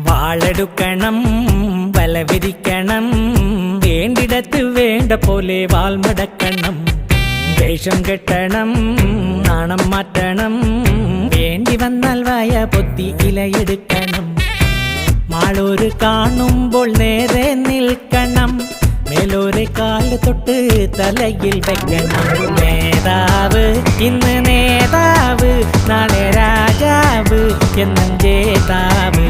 വാളെടുക്കണം വല വിരിക്കണം വേണ്ടിടത്ത് വേണ്ട പോലെ വാൾ മടക്കണം വേഷം കെട്ടണം നാണം മാറ്റണം വേണ്ടി വന്നാൽ വായ പൊത്തി ഇലയെടുക്കണം മാളൂര് കാണുമ്പോൾ നേരെ നിൽക്കണം മേലോരെ കാല് തൊട്ട് തലയിൽ വെക്കണം നേതാവ് ഇന്ന് നേതാവ് നാളെ രാജാവ് എന്നും ജേതാവ്